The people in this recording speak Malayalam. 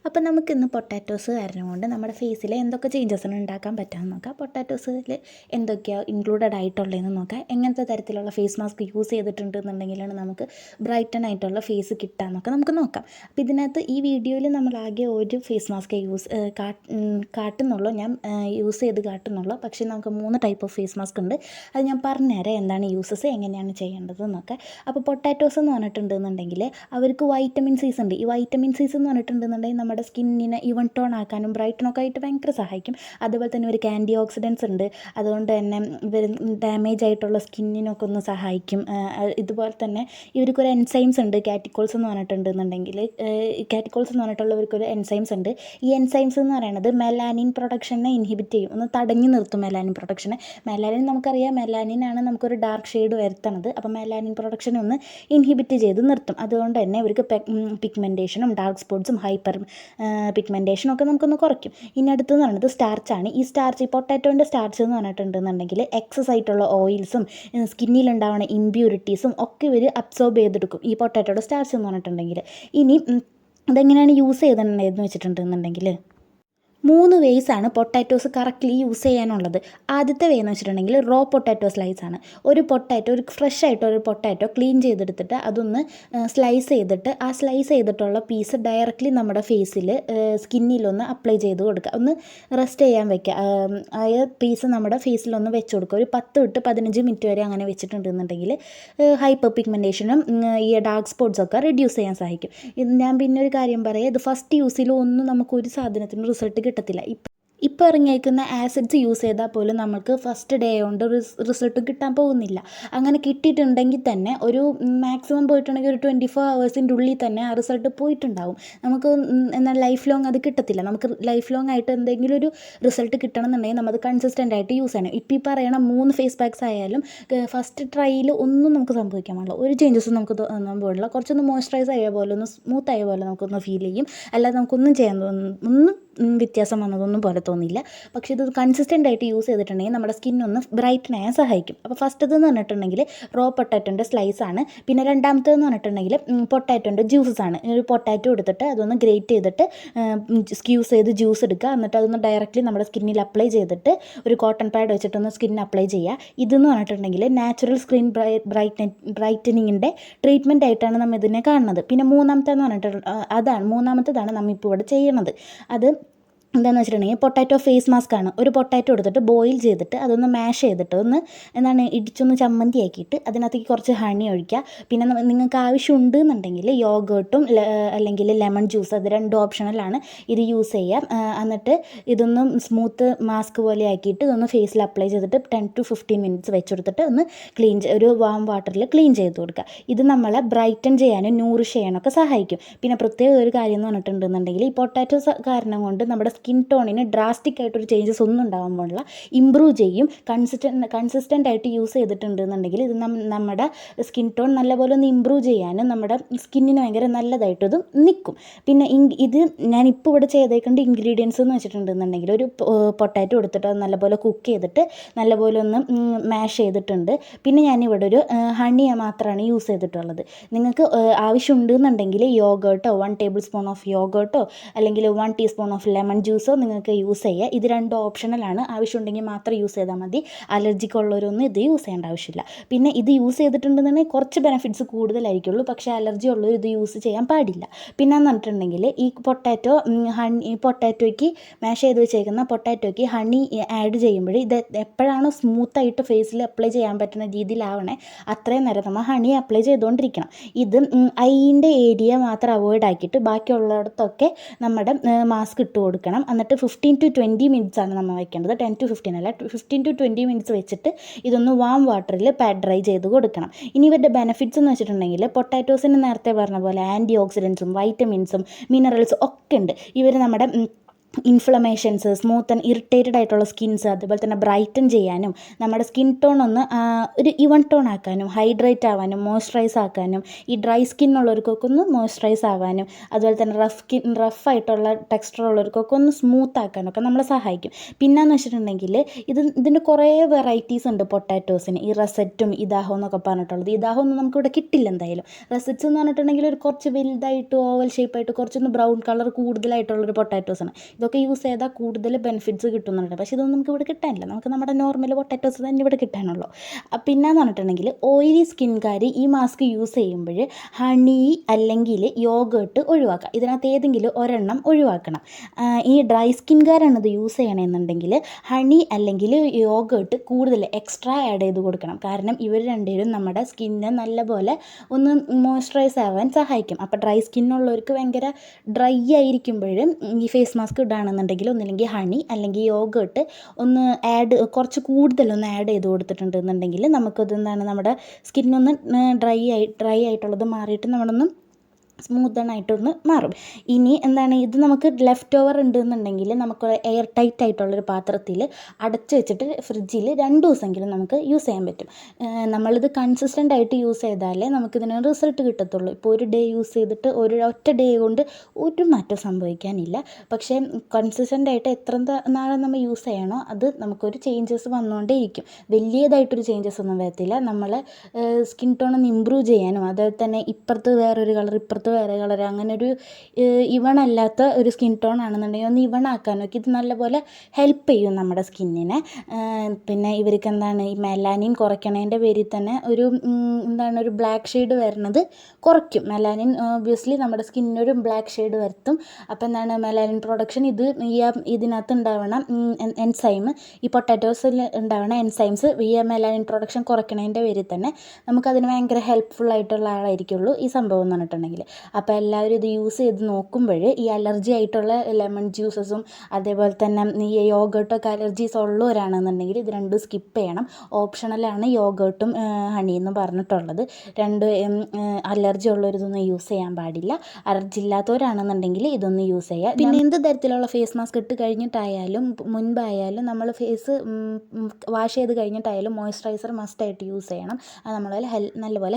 അപ്പോൾ നമുക്കിന്ന് പൊട്ടാറ്റോസ് കാരണം കൊണ്ട് നമ്മുടെ ഫേസിൽ എന്തൊക്കെ ചേഞ്ചസിന് ഉണ്ടാക്കാൻ പറ്റുമെന്ന് നോക്കാം. പൊട്ടാറ്റോസിൽ എന്തൊക്കെയാണ് ഇൻക്ലൂഡഡ് ആയിട്ടുള്ളതെന്ന് നോക്കാം. എങ്ങനത്തെ തരത്തിലുള്ള ഫേസ് മാസ്ക് യൂസ് ചെയ്തിട്ടുണ്ടെന്നുണ്ടെങ്കിലാണ് നമുക്ക് ബ്രൈറ്റൻ ആയിട്ടുള്ള ഫേസ് കിട്ടാമെന്നൊക്കെ നമുക്ക് നോക്കാം. അപ്പോൾ ഇതിനകത്ത് ഈ വീഡിയോയിൽ നമ്മൾ ആകെ ഒരു ഫേസ് മാസ്കേ കാട്ടുന്നുള്ളൂ, ഞാൻ യൂസ് ചെയ്ത് കാട്ടുന്നുള്ളൂ. പക്ഷേ നമുക്ക് 3 ടൈപ്പ് ഓഫ് ഫേസ് മാസ്ക് ഉണ്ട്. അത് ഞാൻ പറഞ്ഞുതരാം എന്താണ് യൂസസ്, എങ്ങനെയാണ് ചെയ്യേണ്ടതെന്നൊക്കെ. അപ്പോൾ പൊട്ടാറ്റോസ് എന്ന് പറഞ്ഞിട്ടുണ്ടെന്നുണ്ടെങ്കിൽ അവർക്ക് വൈറ്റമിൻ സീസ് ഉണ്ട്. ഈ വൈറ്റമിൻ സീസ് എന്ന് പറഞ്ഞിട്ടുണ്ടെന്നുണ്ടെങ്കിൽ നമ്മുടെ സ്കിന്നിനെ ഈവൻ ടോൺ ആക്കാനും ബ്രൈറ്റനൊക്കെ ആയിട്ട് ഭയങ്കര സഹായിക്കും. അതുപോലെ തന്നെ ഇവർക്ക് ആൻറ്റി ഓക്സിഡൻസ് ഉണ്ട്. അതുകൊണ്ട് തന്നെ ഇവർ ഡാമേജ് ആയിട്ടുള്ള സ്കിന്നിനൊക്കെ ഒന്ന് സഹായിക്കും. ഇതുപോലെ തന്നെ ഇവർക്കൊരു എൻസൈംസ് ഉണ്ട്, കാറ്റിക്കോൾസ് എന്ന് പറഞ്ഞിട്ടുണ്ടെന്നുണ്ടെങ്കിൽ കാറ്റിക്കോൾസ് എന്ന് പറഞ്ഞിട്ടുള്ളവർക്കൊരു എൻസൈംസ് ഉണ്ട്. ഈ എൻസൈംസ് എന്ന് പറയുന്നത് മെലാനിൻ പ്രൊഡക്ഷനെ ഇൻഹിബിറ്റ് ചെയ്യും, ഒന്ന് തടഞ്ഞു നിർത്തും മെലാനിൻ പ്രൊഡക്ഷനെ. മെലാനിൻ നമുക്കറിയാം, മെലാനിനാണ് നമുക്കൊരു ഡാർക്ക് ഷെയ്ഡ് വരുത്തണത്. അപ്പോൾ മെലാനിൻ പ്രൊഡക്ഷനെ ഒന്ന് ഇൻഹിബിറ്റ് ചെയ്ത് നിർത്തും. അതുകൊണ്ട് തന്നെ ഇവർക്ക് പിഗ്മെൻറ്റേഷനും ഡാർക്ക് സ്പോട്ട്സും ഹൈപ്പർ പിഗ്മെൻറ്റേഷനും ഒക്കെ നമുക്കൊന്ന് കുറയ്ക്കും. ഇനി അടുത്തെന്ന് പറയുന്നത് സ്റ്റാർച്ചാണ്. ഈ പൊട്ടാറ്റോൻ്റെ സ്റ്റാർച്ച് എന്ന് പറഞ്ഞിട്ടുണ്ടെന്നുണ്ടെങ്കിൽ എക്സസ് ആയിട്ടുള്ള ഓയിൽസും സ്കിന്നിലുണ്ടാവുന്ന ഇമ്പ്യൂരിറ്റീസും ഒക്കെ ഇവർ അബ്സോർബ് ചെയ്തെടുക്കും, ഈ പൊട്ടാറ്റോയുടെ സ്റ്റാർച്ച് എന്ന് പറഞ്ഞിട്ടുണ്ടെങ്കിൽ. ഇനി ഇതെങ്ങനെയാണ് യൂസ് ചെയ്തിട്ടുണ്ടെന്ന് വെച്ചിട്ടുണ്ടെന്നുണ്ടെങ്കിൽ 3 വേയ്സാണ് പൊട്ടാറ്റോസ് കറക്റ്റ്ലി യൂസ് ചെയ്യാനുള്ളത്. ആദ്യത്തെ വേ എന്ന് വെച്ചിട്ടുണ്ടെങ്കിൽ റോ പൊട്ടാറ്റോ സ്ലൈസ് ആണ്. ഒരു ഫ്രഷ് ആയിട്ടൊരു പൊട്ടാറ്റോ ക്ലീൻ ചെയ്തെടുത്തിട്ട് അതൊന്ന് സ്ലൈസ് ചെയ്തിട്ട് ആ സ്ലൈസ് ചെയ്തിട്ടുള്ള പീസ് ഡയറക്റ്റ്ലി നമ്മുടെ ഫേസിൽ സ്കിന്നിലൊന്ന് അപ്ലൈ ചെയ്ത് കൊടുക്കുക, ഒന്ന് റെസ്റ്റ് ചെയ്യാൻ വയ്ക്കുക. ആ പീസ് നമ്മുടെ ഫേസിലൊന്ന് വെച്ച് കൊടുക്കുക. ഒരു 10 to 15 മിനിറ്റ് വരെ അങ്ങനെ വെച്ചിട്ടുണ്ടെന്നുണ്ടെങ്കിൽ ഹൈപ്പർ പിഗ്മെൻറ്റേഷനും ഈ ഡാർക്ക് സ്പോട്ട്സൊക്കെ റിഡ്യൂസ് ചെയ്യാൻ സഹായിക്കും. ഇത് ഞാൻ പിന്നെ ഒരു കാര്യം പറയാം, ഇത് ഫസ്റ്റ് യൂസിൽ ഒന്നും നമുക്കൊരു സാധനത്തിന് റിസൾട്ട് കിട്ടത്തില്ല. ഇപ്പോൾ ഇറങ്ങിയേക്കുന്ന ആസിഡ്സ് യൂസ് ചെയ്താൽ പോലും നമുക്ക് ഫസ്റ്റ് ഡേ കൊണ്ട് റിസൾട്ട് കിട്ടാൻ പോകുന്നില്ല. അങ്ങനെ കിട്ടിയിട്ടുണ്ടെങ്കിൽ തന്നെ ഒരു മാക്സിമം പോയിട്ടുണ്ടെങ്കിൽ ഒരു 24 hours ഉള്ളിൽ തന്നെ ആ റിസൾട്ട് പോയിട്ടുണ്ടാവും. നമുക്ക് എന്നാൽ ലൈഫ് ലോങ് അത് കിട്ടത്തില്ല. നമുക്ക് ലൈഫ് ലോങ് ആയിട്ട് എന്തെങ്കിലും ഒരു റിസൾട്ട് കിട്ടണമെന്നുണ്ടെങ്കിൽ നമ്മൾ കൺസിസ്റ്റൻ്റ് ആയിട്ട് യൂസ് ചെയ്യണം. ഇപ്പോൾ ഈ പറയണ 3 ഫേസ് പാക്സ് ആയാലും ഫസ്റ്റ് ട്രൈയിൽ ഒന്നും നമുക്ക് സംഭവിക്കാൻ പാടില്ല, ഒരു ചേഞ്ചസും നമുക്ക് തോന്നാൻ പാടില്ല. കുറച്ചൊന്ന് മോയ്സ്ചറൈസ് ആയ പോലെ, ഒന്ന് സ്മൂത്ത് ആയ പോലെ നമുക്കൊന്ന് ഫീൽ ചെയ്യും. അല്ലാതെ നമുക്കൊന്നും ചെയ്യാൻ ഒന്നും വ്യത്യാസം വന്നതൊന്നും പോലെ തോന്നില്ല. പക്ഷേ ഇത് കൺസിസ്റ്റൻ്റ് ആയിട്ട് യൂസ് ചെയ്തിട്ടുണ്ടെങ്കിൽ നമ്മുടെ സ്കിന്നൊന്ന് ബ്രൈറ്റൻ ആയാൻ സഹായിക്കും. അപ്പോൾ ഫസ്റ്റതെന്ന് പറഞ്ഞിട്ടുണ്ടെങ്കിൽ റോ പൊട്ടാറ്റോൻ്റെ സ്ലൈസ് ആണ്. പിന്നെ രണ്ടാമത്തേതെന്ന് പറഞ്ഞിട്ടുണ്ടെങ്കിൽ പൊട്ടാറ്റോൻ്റെ ജ്യൂസസ് ആണ്. ഒരു പൊട്ടാറ്റോ എടുത്തിട്ട് അതൊന്ന് ഗ്രേറ്റ് ചെയ്തിട്ട് സ്ക്യൂസ് ചെയ്ത് ജ്യൂസ് എടുക്കുക. എന്നിട്ട് അതൊന്ന് ഡയറക്റ്റ്ലി നമ്മുടെ സ്കിന്നിൽ അപ്ലൈ ചെയ്തിട്ട് ഒരു കോട്ടൺ പാഡ് വെച്ചിട്ടൊന്ന് സ്കിന്നിൽ അപ്ലൈ ചെയ്യുക. ഇതെന്ന് പറഞ്ഞിട്ടുണ്ടെങ്കിൽ നാച്ചുറൽ സ്കിൻ ബ്രൈറ്റനിങ്ങിൻ്റെ ട്രീറ്റ്മെൻറ്റ് ആയിട്ടാണ് നമ്മൾ ഇതിനെ കാണുന്നത്. പിന്നെ മൂന്നാമത്തേന്ന് പറഞ്ഞിട്ട് മൂന്നാമത്തേതാണ് നമ്മൾ ഇപ്പോൾ ഇവിടെ ചെയ്യുന്നത്. അത് എന്താണെന്ന് വെച്ചിട്ടുണ്ടെങ്കിൽ പൊട്ടാറ്റോ ഫേസ് മാസ്ക് ആണ്. ഒരു പൊട്ടാറ്റോ എടുത്തിട്ട് ബോയിൽ ചെയ്തിട്ട് അതൊന്ന് മാഷ് ചെയ്തിട്ട് ഇടിച്ചൊന്ന് ചമ്മന്തി ആക്കിയിട്ട് അതിനകത്തേക്ക് കുറച്ച് ഹണി ഒഴിക്കുക. പിന്നെ നിങ്ങൾക്ക് ആവശ്യമുണ്ട് എന്നുണ്ടെങ്കിൽ യോഗേർട്ടും അല്ലെങ്കിൽ ലെമൺ ജ്യൂസ്, അത് 2 ഓപ്ഷണലാണ്, ഇത് യൂസ് ചെയ്യാം. എന്നിട്ട് ഇതൊന്ന് സ്മൂത്ത് മാസ്ക് പോലെ ആക്കിയിട്ട് ഇതൊന്ന് ഫേസിൽ അപ്ലൈ ചെയ്തിട്ട് 10 to 15 മിനിറ്റ്സ് വെച്ചെടുത്തിട്ട് ഒന്ന് ഒരു വാം വാട്ടറിൽ ക്ലീൻ ചെയ്ത് കൊടുക്കുക. ഇത് നമ്മളെ ബ്രൈറ്റൻ ചെയ്യാനും ന്യൂറിഷ് ചെയ്യാനൊക്കെ സഹായിക്കും. പിന്നെ പ്രത്യേക ഒരു കാര്യം എന്ന് പറഞ്ഞിട്ടുണ്ടെന്നുണ്ടെങ്കിൽ ഈ പൊട്ടാറ്റോസ് കാരണം കൊണ്ട് നമ്മുടെ സ്കിൻ ടോണിന് ഡ്രാസ്റ്റിക് ആയിട്ടൊരു ചേഞ്ചസ് ഒന്നും ഉണ്ടാകാൻ പാടില്ല, ഇമ്പ്രൂവ് ചെയ്യും. കൺസിസ്റ്റൻ്റ് ആയിട്ട് യൂസ് ചെയ്തിട്ടുണ്ടെന്നുണ്ടെങ്കിൽ ഇത് നമ്മുടെ സ്കിൻ ടോൺ നല്ലപോലെ ഒന്ന് ഇമ്പ്രൂവ് ചെയ്യാനും നമ്മുടെ സ്കിന്നിന് ഭയങ്കര നല്ലതായിട്ട് ഇത് നിൽക്കും. പിന്നെ ഇത് ഞാനിപ്പോൾ ഇവിടെ ചെയ്തേക്കേണ്ട ഇൻഗ്രീഡിയൻസ് എന്ന് വെച്ചിട്ടുണ്ടെന്നുണ്ടെങ്കിൽ ഒരു പൊട്ടാറ്റോ എടുത്തിട്ട് അത് നല്ലപോലെ കുക്ക് ചെയ്തിട്ട് നല്ലപോലെ ഒന്ന് മാഷ് ചെയ്തിട്ടുണ്ട്. പിന്നെ ഞാനിവിടെ ഒരു ഹണി മാത്രമാണ് യൂസ് ചെയ്തിട്ടുള്ളത്. നിങ്ങൾക്ക് ആവശ്യമുണ്ടെന്നുണ്ടെങ്കിൽ യോഗേർട്ടോ 1 tablespoon ഓഫ് യോഗേർട്ടോ അല്ലെങ്കിൽ 1 teaspoon ഓഫ് ലെമൺ ജ്യൂസോ നിങ്ങൾക്ക് യൂസ് ചെയ്യുക. ഇത് 2 ഓപ്ഷണലാണ്, ആവശ്യമുണ്ടെങ്കിൽ മാത്രം യൂസ് ചെയ്താൽ മതി. അലർജിക്ക് ഉള്ളവരൊന്നും ഇത് യൂസ് ചെയ്യേണ്ട ആവശ്യമില്ല. പിന്നെ ഇത് യൂസ് ചെയ്തിട്ടുണ്ടെന്നുണ്ടെങ്കിൽ കുറച്ച് ബെനിഫിറ്റ്സ് കൂടുതലായിരിക്കുള്ളൂ, പക്ഷേ അലർജി ഉള്ളവർ ഇത് യൂസ് ചെയ്യാൻ പാടില്ല. പിന്നെ എന്ന് പറഞ്ഞിട്ടുണ്ടെങ്കിൽ ഈ പൊട്ടാറ്റോയ്ക്ക് മാഷ് ചെയ്ത് വെച്ചേക്കുന്ന പൊട്ടാറ്റോയ്ക്ക് ഹണി ആഡ് ചെയ്യുമ്പോൾ ഇത് എപ്പോഴാണോ സ്മൂത്തായിട്ട് ഫേസിൽ അപ്ലൈ ചെയ്യാൻ പറ്റുന്ന രീതിയിലാവണേ അത്രയും നേരം നമ്മൾ ഹണി അപ്ലൈ ചെയ്തുകൊണ്ടിരിക്കണം. ഇത് ഐൻ്റെ ഏരിയ മാത്രം അവോയ്ഡ് ആക്കിയിട്ട് ബാക്കിയുള്ളിടത്തൊക്കെ നമ്മുടെ മാസ്ക് ഇട്ട് കൊടുക്കണം. എന്നിട്ട് 15 to 20 മിനിറ്റ്സ് ആണ് നമ്മൾ വയ്ക്കേണ്ടത്, 10 to 15 അല്ല, 15 to 20 മിനിറ്റ്സ് വെച്ചിട്ട് ഇതൊന്ന് വാം വാട്ടറിൽ പാഡ് ഡ്രൈ ചെയ്ത് കൊടുക്കണം. ഇനി ഇവരുടെ ബെനിഫിറ്റ്സ് എന്ന് വെച്ചിട്ടുണ്ടെങ്കിൽ പൊട്ടാറ്റോസിന് നേരത്തെ പറഞ്ഞ പോലെ ആൻറ്റി ഓക്സിഡൻസും വൈറ്റമിൻസും മിനറൽസും ഒക്കെ ഉണ്ട്. ഇവർ നമ്മുടെ ഇൻഫ്ലമേഷൻസ്, സ്മൂത്ത് ആൻഡ് ഇറിറ്റേറ്റഡ് ആയിട്ടുള്ള സ്കിൻസ്, അതുപോലെ തന്നെ ബ്രൈറ്റൻ ചെയ്യാനും നമ്മുടെ സ്കിൻ ടോൺ ഒന്ന് ഒരു ഇവൺ ടോൺ ആക്കാനും ഹൈഡ്രേറ്റ് ആവാനും മോയ്സ്ചറൈസ് ആക്കാനും ഈ ഡ്രൈ സ്കിന്നുള്ളവർക്കൊക്കെ ഒന്ന് മോയ്സ്ചറൈസ് ആവാനും അതുപോലെ തന്നെ റഫായിട്ടുള്ള ടെക്സ്ചർ ഉള്ളവർക്കൊക്കെ ഒന്ന് സ്മൂത്ത് ആക്കാനൊക്കെ നമ്മളെ സഹായിക്കും. പിന്നെയെന്ന് വെച്ചിട്ടുണ്ടെങ്കിൽ ഇതിൻ്റെ കുറേ വെറൈറ്റീസ് ഉണ്ട് പൊട്ടാറ്റോസിന്. ഈ റസറ്റും ഇദാഹോ എന്നൊക്കെ പറഞ്ഞിട്ടുള്ളത്. ഇദാഹോ ഒന്നും നമുക്കിവിടെ കിട്ടില്ല എന്തായാലും. റസറ്റ്സ് എന്ന് പറഞ്ഞിട്ടുണ്ടെങ്കിൽ ഒരു കുറച്ച് വലുതായിട്ട് ഓവൽ ഷേപ്പായിട്ട് കുറച്ചൊന്ന് ബ്രൗൺ കളർ കൂടുതലായിട്ടുള്ളൊരു പൊട്ടാറ്റോസാണ്. ഇതൊക്കെ യൂസ് ചെയ്താൽ കൂടുതൽ ബെനിഫിറ്റ്സ് കിട്ടുന്നുണ്ട്. പക്ഷേ ഇതൊന്നും നമുക്ക് ഇവിടെ കിട്ടാനില്ല. നമുക്ക് നമ്മുടെ നോർമൽ പൊട്ടാറ്റോസ് തന്നെ ഇവിടെ കിട്ടാനുള്ളൂ. പിന്നെയെന്ന് പറഞ്ഞിട്ടുണ്ടെങ്കിൽ ഓയിലി സ്കിൻകാർ ഈ മാസ്ക് യൂസ് ചെയ്യുമ്പോൾ ഹണി അല്ലെങ്കിൽ യോഗേർട്ട് ഒഴിവാക്കുക. ഇതിനകത്ത് ഏതെങ്കിലും ഒരെണ്ണം ഒഴിവാക്കണം. ഈ ഡ്രൈ സ്കിൻകാരാണ് ഇത് യൂസ് ചെയ്യണമെന്നുണ്ടെങ്കിൽ ഹണി അല്ലെങ്കിൽ യോഗേർട്ട് കൂടുതൽ എക്സ്ട്രാ ആഡ് ചെയ്ത് കൊടുക്കണം. കാരണം ഇവർ രണ്ടുപേരും നമ്മുടെ സ്കിന്നിനെ നല്ലപോലെ ഒന്ന് മോയ്സ്ചറൈസ് ആവാൻ സഹായിക്കും. അപ്പോൾ ഡ്രൈ സ്കിന്നുള്ളവർക്ക് ഭയങ്കര ഡ്രൈ ആയിരിക്കുമ്പോഴും ഈ ഫേസ് മാസ്ക് ഇടുകയാണെന്നുണ്ടെങ്കിൽ ഒന്നില്ലെങ്കിൽ ഹണി അല്ലെങ്കിൽ യോഗേർട്ട് ഒന്ന് കുറച്ച് കൂടുതലൊന്ന് ആഡ് ചെയ്ത് കൊടുത്തിട്ടുണ്ടെന്നുണ്ടെങ്കിൽ നമുക്കത് എന്താണ് നമ്മുടെ സ്കിന്നൊന്ന് ഡ്രൈ ആയിട്ടുള്ളത് മാറിയിട്ട് നമ്മളൊന്ന് സ്മൂത്തണായിട്ടൊന്ന് മാറും. ഇനി എന്താണ് ഇത് നമുക്ക് ലെഫ്റ്റ് ഓവർ ഉണ്ടെന്നുണ്ടെങ്കിൽ നമുക്ക് എയർ ടൈറ്റ് ആയിട്ടുള്ളൊരു പാത്രത്തിൽ അടച്ച് വെച്ചിട്ട് ഫ്രിഡ്ജിൽ 2 ദിവസമെങ്കിലും നമുക്ക് യൂസ് ചെയ്യാൻ പറ്റും. നമ്മളിത് കൺസിസ്റ്റൻ്റ് ആയിട്ട് യൂസ് ചെയ്താലേ നമുക്കിതിന് റിസൾട്ട് കിട്ടത്തുള്ളൂ. ഇപ്പോൾ ഒരു ഡേ യൂസ് ചെയ്തിട്ട് ഒറ്റ ഡേ കൊണ്ട് ഒരു മാറ്റം സംഭവിക്കാനില്ല. പക്ഷേ കൺസിസ്റ്റൻ്റ് ആയിട്ട് എത്ര നാളെ നമ്മൾ യൂസ് ചെയ്യണോ അത് നമുക്കൊരു ചേഞ്ചസ് വന്നുകൊണ്ടേ ഇരിക്കും. വലിയതായിട്ടൊരു ചേഞ്ചസ് ഒന്നും വരത്തില്ല. നമ്മളെ സ്കിൻ ടോൺ ഒന്ന് ഇമ്പ്രൂവ് ചെയ്യാനും അതുപോലെ തന്നെ ഇപ്പുറത്ത് വേറൊരു കളർ വേറെ കളർ അങ്ങനെ ഒരു ഇവൺ അല്ലാത്ത ഒരു സ്കിൻ ടോൺ ആണെന്നുണ്ടെങ്കിൽ ഒന്ന് ഇവൺ ആക്കാനൊക്കെ ഇത് നല്ലപോലെ ഹെൽപ്പ് ചെയ്യും നമ്മുടെ സ്കിന്നിനെ. പിന്നെ ഇവർക്ക് എന്താണ് ഈ മെലാനിൻ കുറയ്ക്കണതിൻ്റെ പേരിൽ തന്നെ ഒരു ബ്ലാക്ക് ഷെയ്ഡ് വരുന്നത് കുറയ്ക്കും. മെലാനിൻ ഒബ്വിയസ്ലി നമ്മുടെ സ്കിന്നിനൊരു ബ്ലാക്ക് ഷെയ്ഡ് വരുത്തും. അപ്പോൾ എന്താണ് മെലാനിൻ പ്രൊഡക്ഷൻ ഇതിനകത്ത് ഉണ്ടാവണം എൻസൈം ഈ പൊട്ടാറ്റോസിൽ ഉണ്ടാവണ എൻസൈംസ് മെലാനിൻ പ്രൊഡക്ഷൻ കുറയ്ക്കണതിൻ്റെ പേരിൽ തന്നെ നമുക്കതിന് ഭയങ്കര ഹെൽപ്ഫുൾ ആയിട്ടുള്ള ആളായിരിക്കുള്ളൂ ഈ സംഭവം എന്ന് പറഞ്ഞിട്ടുണ്ടെങ്കിൽ. അപ്പോൾ എല്ലാവരും ഇത് യൂസ് ചെയ്ത് നോക്കുമ്പോൾ ഈ അലർജി ആയിട്ടുള്ള ലെമൺ ജ്യൂസസും അതേപോലെ തന്നെ ഈ യോഗേർട്ടൊക്കെ അലർജീസ് ഉള്ളവരാണെന്നുണ്ടെങ്കിൽ ഇത് രണ്ടും സ്കിപ്പ് ചെയ്യണം. ഓപ്ഷണലാണ് യോഗേർട്ടും ഹണിയെന്ന് പറഞ്ഞിട്ടുള്ളത്. അലർജി ഉള്ളവരിതൊന്നും യൂസ് ചെയ്യാൻ പാടില്ല. അലർജി ഇല്ലാത്തവരാണെന്നുണ്ടെങ്കിൽ ഇതൊന്ന് യൂസ് ചെയ്യുക. പിന്നെ എന്ത് തരത്തിലുള്ള ഫേസ് മാസ്ക് ഇട്ട് കഴിഞ്ഞിട്ടായാലും മുൻപായാലും നമ്മൾ ഫേസ് വാഷ് ചെയ്ത് കഴിഞ്ഞിട്ടായാലും മോയ്സ്ചറൈസർ മസ്റ്റായിട്ട് യൂസ് ചെയ്യണം. അത് നമ്മളെ നല്ലപോലെ